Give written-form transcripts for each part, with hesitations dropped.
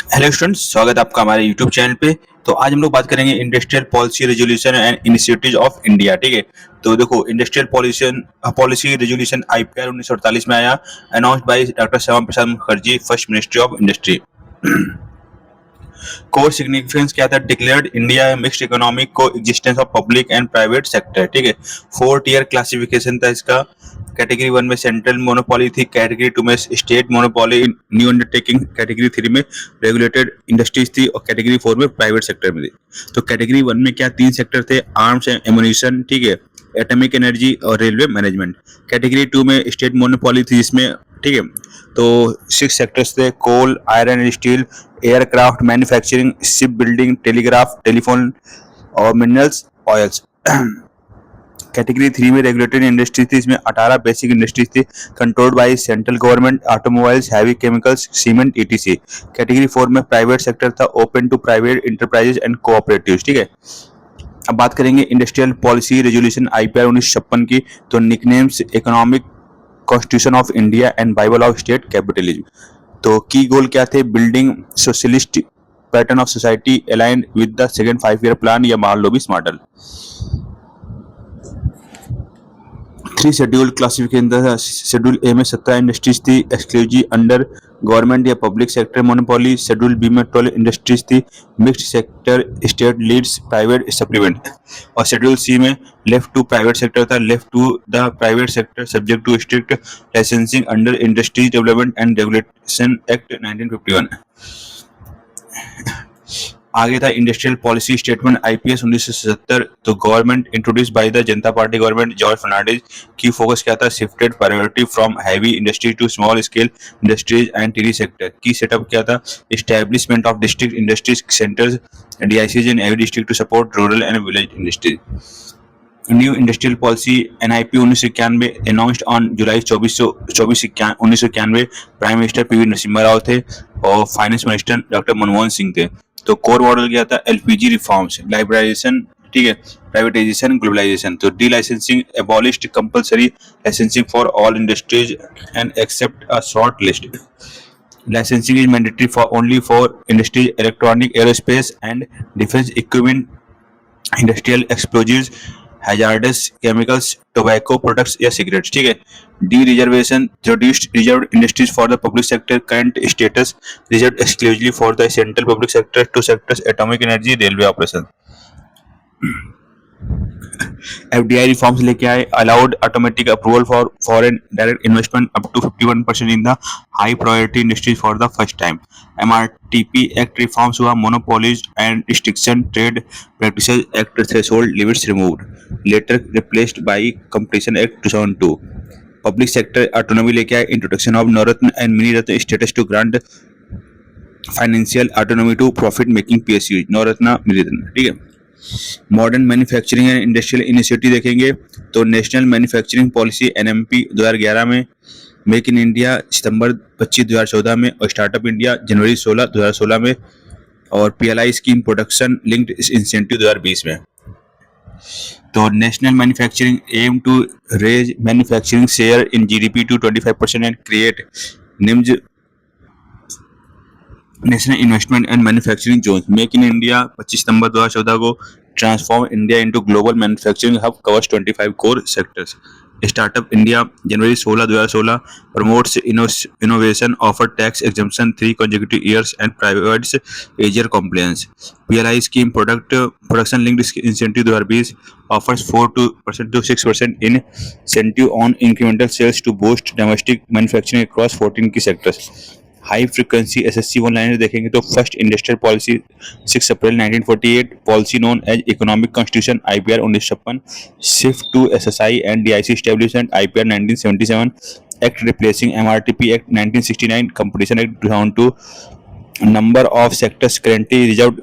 Hello students, स्वागत है आपका हमारे यूट्यूब चैनल पे। तो आज हम लोग बात करेंगे industrial policy resolution and initiatives of India. ठीक है। तो देखो, इंडस्ट्रियल पॉलिसी रेजोल्यूशन आईपीआर 1948 में आया, announced by doctor Shyama Prasad Mukherjee, first ministry of industry. Core significance क्या था? डिक्लेयर्ड इंडिया मिक्स्ड इकोनॉमिक को existence of public and private sector. ठीक है। 4 टियर क्लासिफिकेशन था इसका। कैटेगरी 1 में सेंट्रल मोनोपोली थी, कैटेगरी 2 में state monopoly, new undertaking, category 3 में रेगुलेटेड इंडस्ट्रीज थी और कैटेगरी 4 में प्राइवेट सेक्टर में थी। तो कैटेगरी 1 में क्या 3 सेक्टर थे? आर्म्स एंड एमुनिशन, ठीक है, एटॉमिक एनर्जी और रेलवे मैनेजमेंट। कैटेगरी 2 में स्टेट मोनोपोली थी जिसमें, ठीक है, तो 6 सेक्टर्स थे: coal, iron and steel, aircraft manufacturing, ship building, telegraph, telephone और मिनरल्स, ऑयल्स। कैटेगरी 3 में रेगुलेटेड इंडस्ट्रीज थी, इसमें 18 बेसिक इंडस्ट्रीज थी controlled by central government: automobiles, heavy chemicals, cement, ETC. Category 4 में प्राइवेट सेक्टर था, open to private enterprises and cooperatives. ठीक है। अब बात करेंगे इंडस्ट्रियल पॉलिसी रेजोल्यूशन आईपीआर 1956 की। तो nicknames: economic constitution of India and Bible of state capitalism. तो की गोल क्या थे? Building socialist pattern of society aligned with the second 5 year plan या मार्लोबिस मॉडल। 3 शेड्यूल क्लासिफिकेशन था। शेड्यूल ए में 17 industries थी exclusive under government या public sector monopoly. Schedule B में 12 industries थी mixed sector, state leads, private supplement. और schedule C में left to private sector था, left to the private sector subject to strict licensing under industries development and regulation act 1951। आगे था industrial policy statement IPS 1977। तो government introduce by the Janata Party government George Fernandes. Key focus क्या था? Shifted priority from heavy industry to small scale industries and tiny sector. Key setup क्या था? Establishment of district industries centers, DICs in every district to support rural and village industries. New industrial policy NIP 1991 announced on July 24 1991। Prime minister PV Narasimha Rao थे और finance minister doctor Manmohan Singh थे। तो core model क्या था? LPG reforms, liberalisation, ठीक है, privatisation, globalisation. तो de licensing, abolished compulsory licensing for all industries and except a short list. Licensing is mandatory for only for industries, electronic, aerospace and defense equipment, industrial explosives, hazardous chemicals, tobacco products या cigarettes। ठीक है। D reservation, reserve industries for the public sector, current status reserve exclusively for the central public sector, two sectors atomic energy, railway operation. FDI reforms लेके आए, allowed automatic approval for foreign direct investment up to 51% in the high priority industries for the first time. MRTP act reforms हुआ, monopolies and restriction trade practices act threshold limits removed, later replaced by competition act 2002। Public sector autonomy लेके आए, introduction of Navratna and mini ratna status to grant financial autonomy to profit making PSU, Navratna, mini ratna. ठीक है। Modern manufacturing and industrial initiative देखेंगे तो national manufacturing policy NMP 2011 में, make in India सितंबर 25 2014 में, और startup India जनवरी 16 2016 में, और PLI scheme production linked incentive 2020 में। तो national manufacturing aim to raise manufacturing share in GDP to 25% and create NIMS national investment and manufacturing zone. Make in India 25 सितंबर 2014 को, transform India into global manufacturing hub, covers 25 core sectors. Startup India जनवरी 16 2016 promotes innovation, offer tax exemption 3 consecutive years and provides easier compliance. PLI scheme production linked incentive 2020 offers 4% to 6% incentive on incremental sales to boost domestic manufacturing across 14 key sectors। High frequency SSC one liner देखेंगे तो first industrial policy 6 April 1948, policy known as economic constitution IPR 1956, shift to SSI and DIC establishment IPR 1977, act replacing MRTP act 1969, competition act 2002, number of sectors currently reserved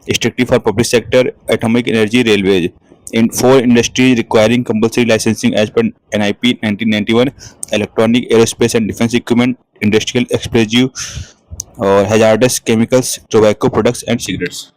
strictly for public sector, atomic energy, railways. In 4 industries requiring compulsory licensing as per NIP 1991, electronic, aerospace and defense equipment, industrial explosive, hazardous chemicals, tobacco products and cigarettes.